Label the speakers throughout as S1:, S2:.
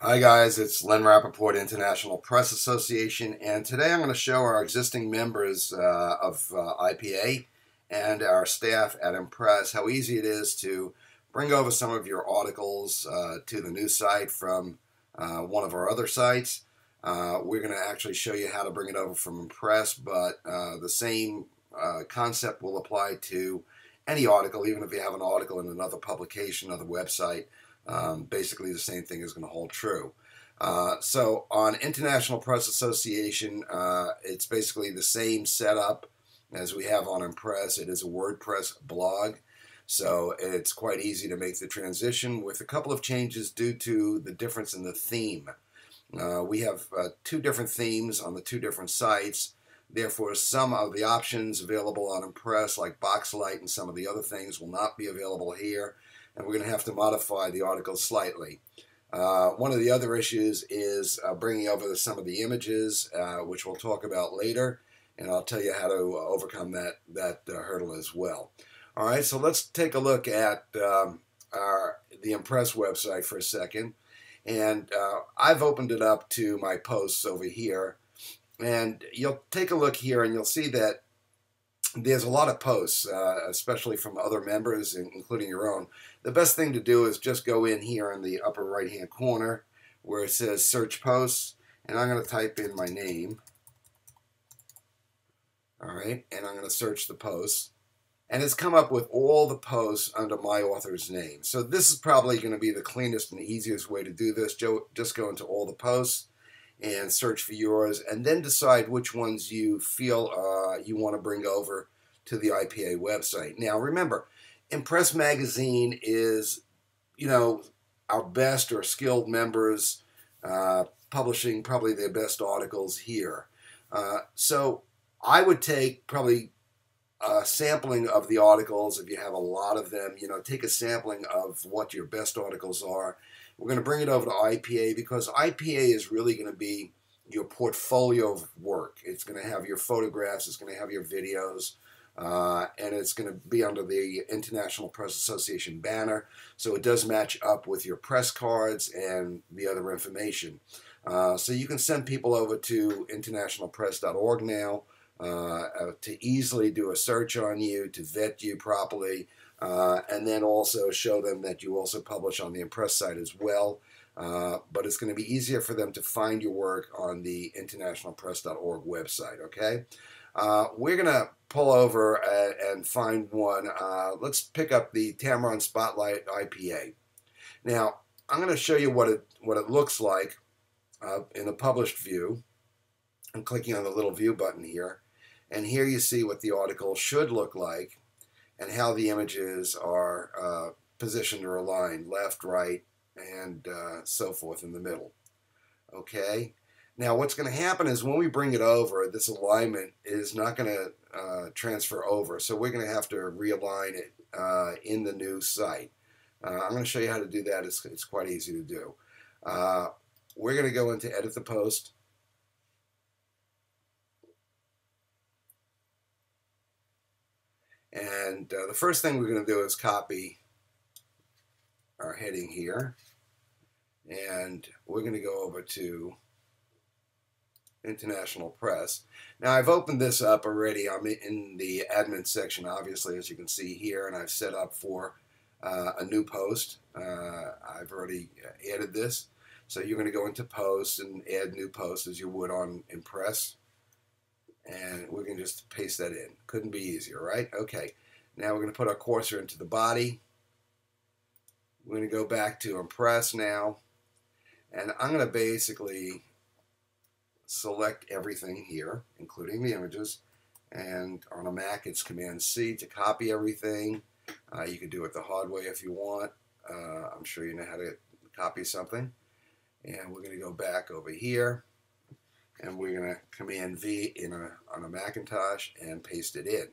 S1: Hi guys, it's Len Rapoport, International Press Association, and today I'm going to show our existing members of IPA and our staff at Impress how easy it is to bring over some of your articles to the new site from one of our other sites. We're going to actually show you how to bring it over from Impress, but the same concept will apply to any article, even if you have an article in another publication, another website. Basically, the same thing is going to hold true. So on International Press Association, it's basically the same setup as we have on Impress. It is a WordPress blog, so it's quite easy to make the transition with a couple of changes due to the difference in the theme. We have two different themes on the two different sites. Therefore, some of the options available on Impress, like Boxlight and some of the other things, will not be available here, and we're going to have to modify the article slightly. One of the other issues is bringing over some of the images, which we'll talk about later, and I'll tell you how to overcome that hurdle as well. All right, so let's take a look at the Impress website for a second, and I've opened it up to my posts over here, and you'll take a look here, and you'll see that there's a lot of posts, especially from other members, including your own. The best thing to do is just go in here in the upper right-hand corner where it says Search Posts, and I'm going to type in my name. All right, and I'm going to search the posts. And it's come up with all the posts under my author's name. So this is probably going to be the cleanest and easiest way to do this. Just go into all the posts and search for yours, and then decide which ones you feel you want to bring over to the IPA website. Now, remember, Impress Magazine is, our best or skilled members publishing probably their best articles here. So I would take probably a sampling of the articles. If you have a lot of them, take a sampling of what your best articles are. We're going to bring it over to IPA because IPA is really going to be your portfolio of work. It's going to have your photographs, it's going to have your videos, and it's going to be under the International Press Association banner. So it does match up with your press cards and the other information. So you can send people over to internationalpress.org now to easily do a search on you, to vet you properly, and then also show them that you also publish on the Impress site as well. But it's going to be easier for them to find your work on the internationalpress.org website, okay? We're going to pull over and find one. Let's pick up the Tamron Spotlight IPA. Now, I'm going to show you what it looks like in the published view. I'm clicking on the little view button here. And here you see what the article should look like and how the images are positioned or aligned, left, right, and so forth in the middle. Okay? Now what's going to happen is when we bring it over, this alignment is not going to transfer over. So we're going to have to realign it in the new site. I'm going to show you how to do that. It's quite easy to do. We're going to go into Edit the Post. And the first thing we're going to do is copy our heading here. And we're going to go over to International Press. Now I've opened this up already. I'm in the admin section, obviously, as you can see here, and I've set up for a new post. I've already added this. So you're going to go into Posts and add new posts as you would on Impress. And we can just paste that in. Couldn't be easier, right? Okay. Now we're going to put our cursor into the body. We're going to go back to Impress now. And I'm going to basically select everything here, including the images. And on a Mac, it's Command-C to copy everything. You can do it the hard way if you want. I'm sure you know how to copy something. And we're going to go back over here. And we're going to Command-V on a Macintosh and paste it in.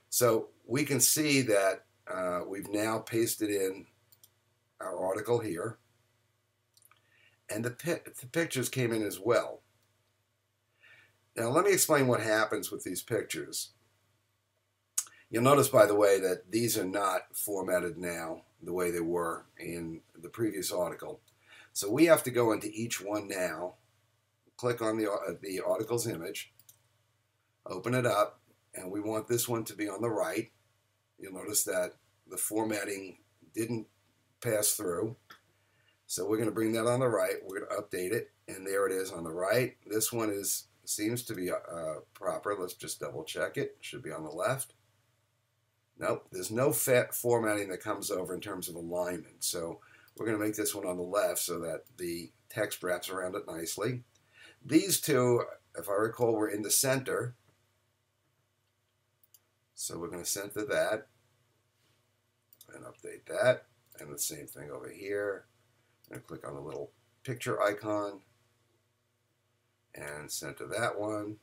S1: So we can see that we've now pasted in our article here. And the pictures came in as well. Now let me explain what happens with these pictures. You'll notice, by the way, that these are not formatted now the way they were in the previous article. So we have to go into each one now, click on the article's image, open it up, and we want this one to be on the right. You'll notice that the formatting didn't pass through. So we're going to bring that on the right. We're going to update it, and there it is on the right. This one seems to be proper. Let's just double check it. Should be on the left. Nope, there's no formatting that comes over in terms of alignment. So we're going to make this one on the left so that the text wraps around it nicely. These two, if I recall, were in the center. So we're going to center that and update that. And the same thing over here. I'm going to click on the little picture icon and center that one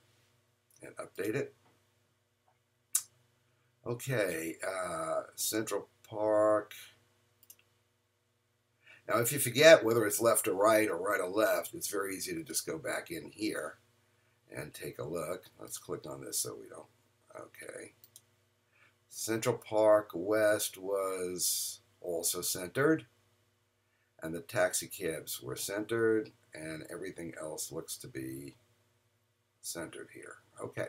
S1: and update it. Okay, Central Park. Now, if you forget whether it's left or right or left, it's very easy to just go back in here and take a look. Let's click on this so we don't. Okay. Central Park West was also centered, and the taxi cabs were centered, and everything else looks to be centered here. Okay.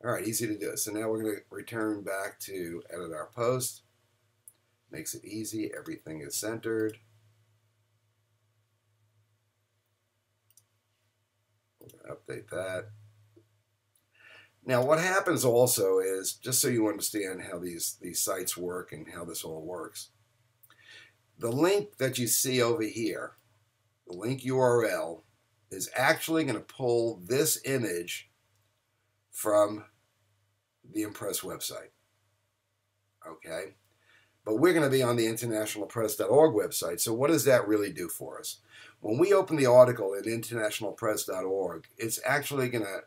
S1: All right, easy to do. So now we're going to return back to edit our post. Makes it easy. Everything is centered. We're going to update that. Now, what happens also is, just so you understand how these sites work and how this all works, the link that you see over here, the link URL, is actually going to pull this image from the Impress website. Okay? But we're going to be on the internationalpress.org website, so what does that really do for us? When we open the article at internationalpress.org, it's actually going to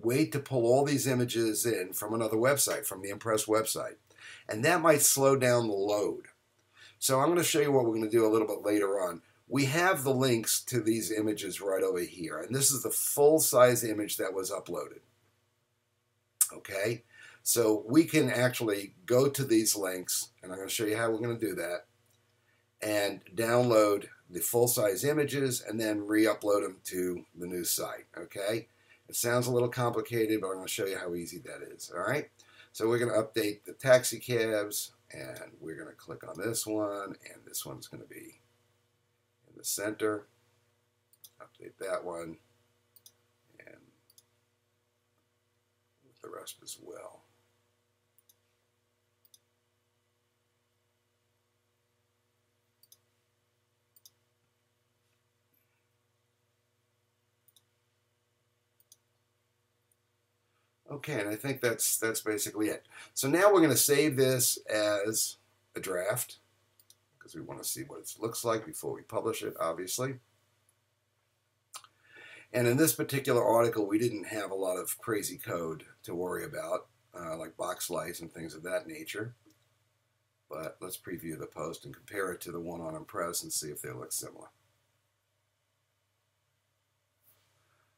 S1: wait to pull all these images in from another website, from the Impress website. And that might slow down the load. So I'm going to show you what we're going to do a little bit later on. We have the links to these images right over here. And this is the full-size image that was uploaded. Okay? So we can actually go to these links, and I'm going to show you how we're going to do that, and download the full-size images and then re-upload them to the new site. Okay? It sounds a little complicated, but I'm going to show you how easy that is. All right? So we're going to update the taxi cabs, and we're going to click on this one, and this one's going to be in the center. Update that one, and the rest as well. Okay, and I think that's basically it. So now we're going to save this as a draft because we want to see what it looks like before we publish it, obviously. And in this particular article, we didn't have a lot of crazy code to worry about, like box lights and things of that nature. But let's preview the post and compare it to the one on Impress and see if they look similar.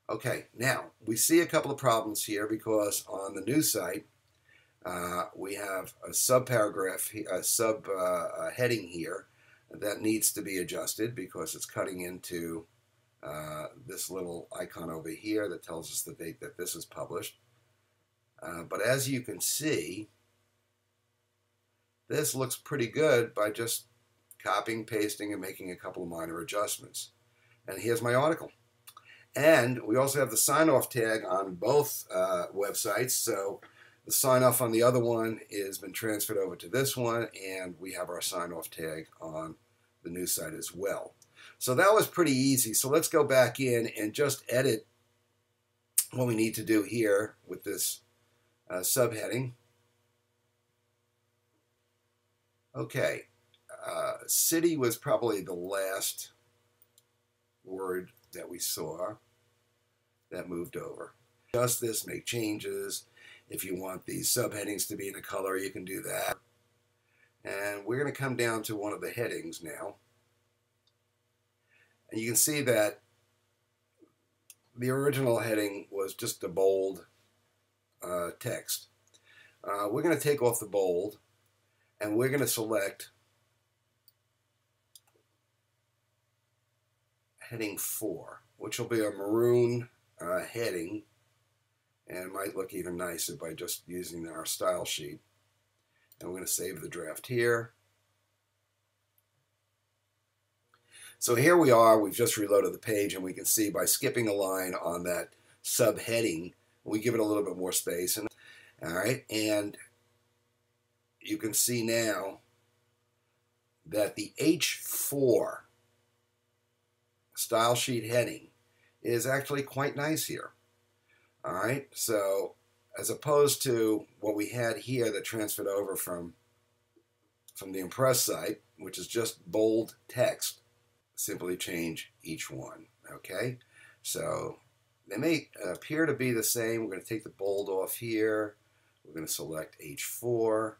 S1: Okay, now we see a couple of problems here because on the new site we have a subparagraph, a heading here that needs to be adjusted because it's cutting into this little icon over here that tells us the date that this is published. But as you can see, this looks pretty good by just copying, pasting, and making a couple of minor adjustments. And here's my article. And we also have the sign-off tag on both websites. So the sign-off on the other one has been transferred over to this one, and we have our sign-off tag on the new site as well. So that was pretty easy. So let's go back in and just edit what we need to do here with this subheading. Okay, city was probably the last word that we saw that moved over. Adjust this, make changes. If you want these subheadings to be in a color, you can do that. And we're going to come down to one of the headings now. And you can see that the original heading was just a bold text. We're going to take off the bold, and we're going to select heading 4, which will be a maroon heading, and might look even nicer by just using our style sheet. And we're going to save the draft here. So here we are, we've just reloaded the page, and we can see by skipping a line on that subheading, we give it a little bit more space. And all right, and you can see now that the H4 style sheet heading is actually quite nice here. All right, so as opposed to what we had here that transferred over from the Impress site, which is just bold text, simply change each one. Okay, so they may appear to be the same. We're going to take the bold off here. We're going to select H4.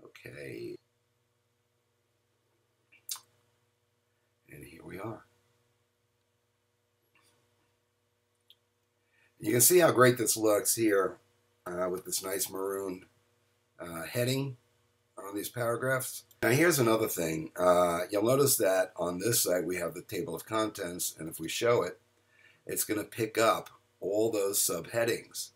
S1: Okay, and here we are. You can see how great this looks here with this nice maroon heading on these paragraphs. Now here's another thing. You'll notice that on this site we have the table of contents, and if we show it, it's going to pick up all those subheadings.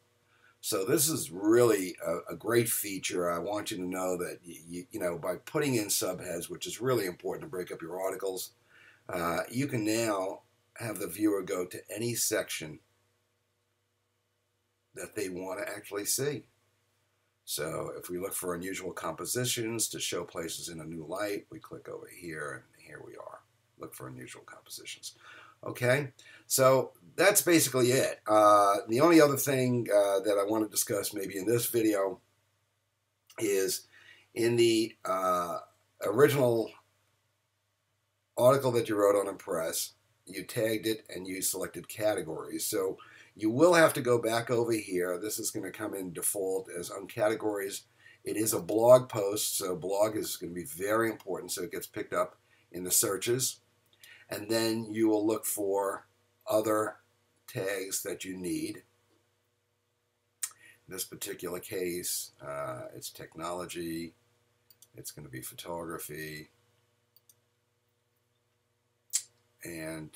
S1: So this is really a great feature. I want you to know that you know, by putting in subheads, which is really important to break up your articles, you can now have the viewer go to any section that they want to actually see. So if we look for unusual compositions to show places in a new light, we click over here, and here we are. Look for unusual compositions. Okay, so that's basically it. The only other thing that I want to discuss maybe in this video is in the original article that you wrote on Impress, you tagged it and you selected categories. So you will have to go back over here. This is going to come in default as uncategories. It is a blog post, so blog is going to be very important, so it gets picked up in the searches. And then you will look for other tags that you need. In this particular case, it's technology. It's going to be photography. And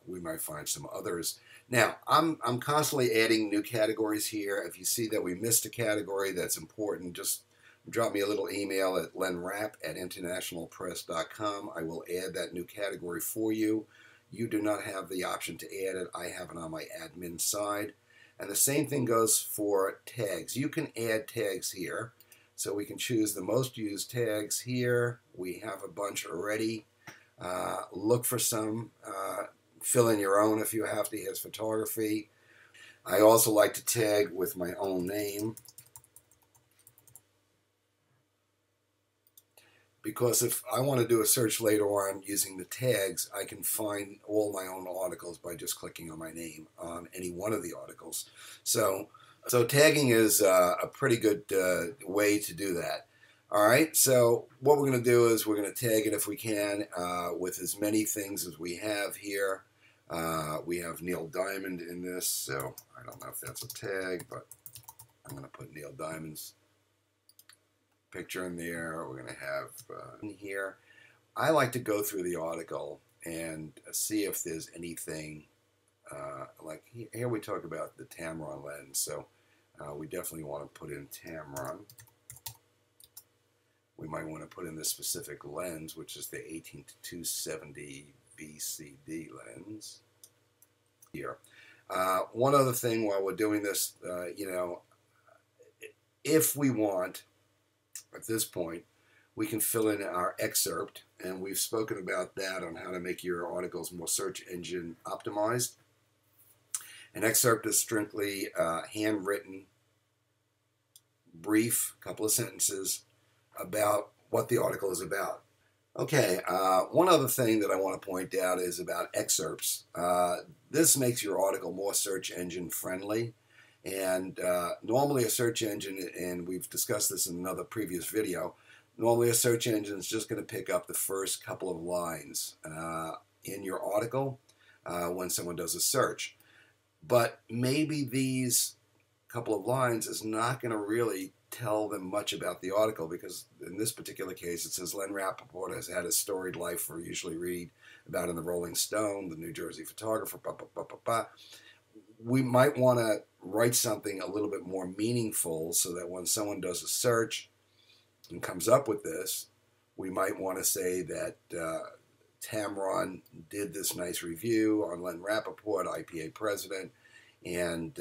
S1: we might find some others. Now, I'm constantly adding new categories here. If you see that we missed a category that's important, just drop me a little email at lenrap@internationalpress.com. I will add that new category for you. You do not have the option to add it. I have it on my admin side. And the same thing goes for tags. You can add tags here. So we can choose the most used tags here. We have a bunch already. Look for some. Fill in your own if you have to. Here's photography. I also like to tag with my own name, because if I want to do a search later on using the tags, I can find all my own articles by just clicking on my name on any one of the articles. So tagging is a pretty good way to do that. All right, so what we're going to do is we're going to tag it if we can with as many things as we have here. We have Neil Diamond in this, so I don't know if that's a tag, but I'm going to put Neil Diamond's picture in there. We're going to have in here. I like to go through the article and see if there's anything like here we talk about the Tamron lens, so we definitely want to put in Tamron. We might want to put in this specific lens, which is the 18-270 VCD lens here. One other thing while we're doing this, you know, if we want, at this point, we can fill in our excerpt, and we've spoken about that on how to make your articles more search engine optimized. An excerpt is strictly handwritten, brief, couple of sentences about what the article is about. Okay, one other thing that I want to point out is about excerpts. This makes your article more search engine friendly, and normally a search engine, and we've discussed this in another previous video, normally a search engine is just going to pick up the first couple of lines in your article when someone does a search. But maybe these couple of lines is not going to really tell them much about the article, because in this particular case it says Len Rapoport has had a storied life we usually read about in the Rolling Stone, the New Jersey photographer, blah, blah, blah, blah, blah. We might want to write something a little bit more meaningful so that when someone does a search and comes up with this, we might want to say that Tamron did this nice review on Len Rapoport, IPA president, and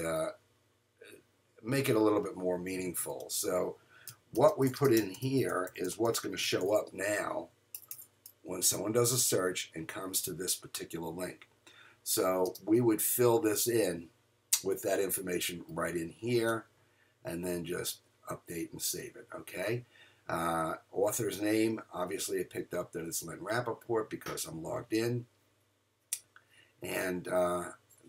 S1: make it a little bit more meaningful. So what we put in here is what's going to show up now when someone does a search and comes to this particular link. So we would fill this in with that information right in here, and then just update and save it, okay? Author's name, obviously it picked up that it's Len Rapoport because I'm logged in, and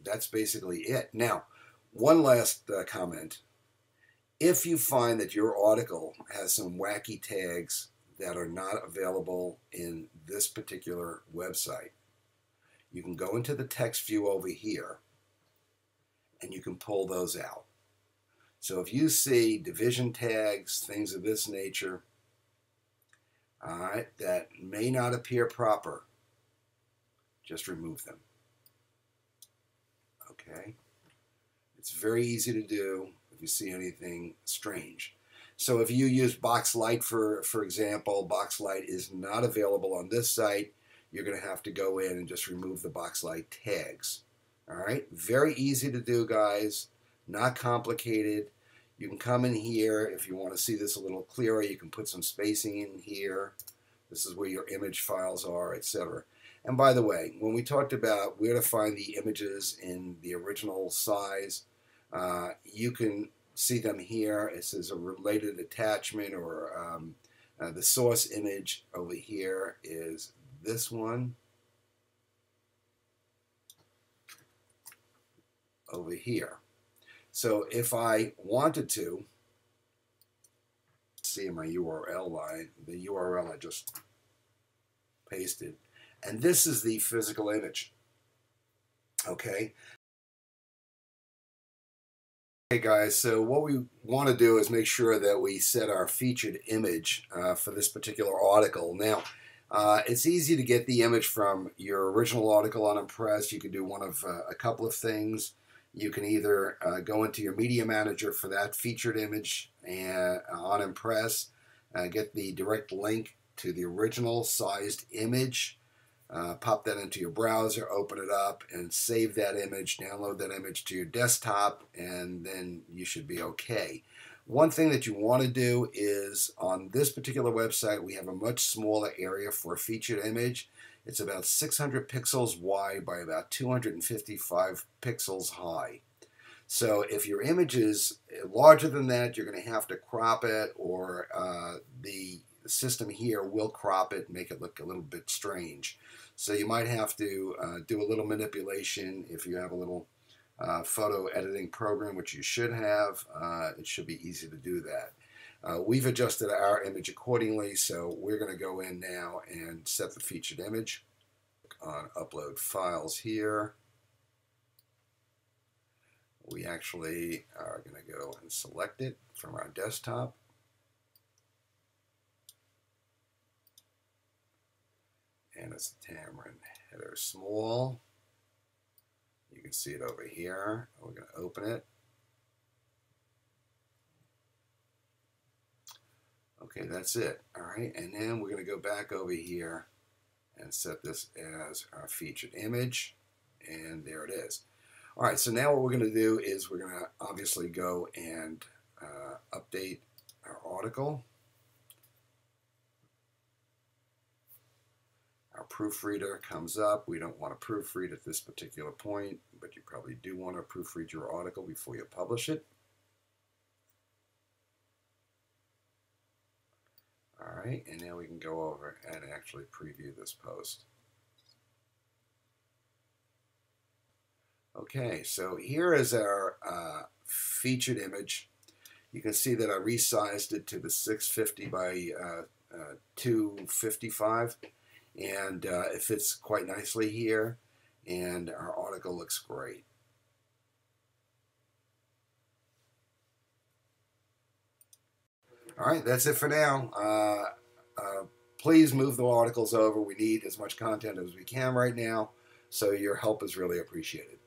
S1: that's basically it. Now, one last comment. If you find that your article has some wacky tags that are not available in this particular website, you can go into the text view over here and you can pull those out. So if you see division tags, things of this nature, all right, that may not appear proper, just remove them. Okay? It's very easy to do if you see anything strange. So if you use Boxlight, for example, Boxlight is not available on this site. You're going to have to go in and just remove the Boxlight tags. All right? Very easy to do, guys. Not complicated. You can come in here if you want to see this a little clearer. You can put some spacing in here. This is where your image files are, etc. And by the way, when we talked about where to find the images in the original size, you can see them here. It says a related attachment, or the source image over here is this one over here. So if I wanted to see my URL line, the URL I just pasted, and this is the physical image. Okay. Hey guys, so what we want to do is make sure that we set our featured image for this particular article. Now, it's easy to get the image from your original article on Impress. You can do one of a couple of things. You can either go into your media manager for that featured image and on Impress, get the direct link to the original sized image, pop that into your browser, open it up, and save that image, download that image to your desktop, and then you should be okay. One thing that you want to do is, on this particular website, we have a much smaller area for a featured image. It's about 600 pixels wide by about 255 pixels high. So if your image is larger than that, you're going to have to crop it, or the system here will crop it and make it look a little bit strange. So you might have to do a little manipulation. If you have a little photo editing program, which you should have, it should be easy to do that. We've adjusted our image accordingly, so we're going to go in now and set the featured image. On upload files here, we actually are going to go and select it from our desktop. And it's the Tamron header small. You can see it over here. We're going to open it. Okay, that's it. All right, and then we're going to go back over here and set this as our featured image, and there it is. All right, so now what we're going to do is we're going to obviously go and update our article. Our proofreader comes up. We don't want to proofread at this particular point, but you probably do want to proofread your article before you publish it. All right, and now we can go over and actually preview this post. Okay, so here is our featured image. You can see that I resized it to the 650 by 255, and it fits quite nicely here, and our article looks great. All right, that's it for now. Please move the articles over. We need as much content as we can right now, so your help is really appreciated.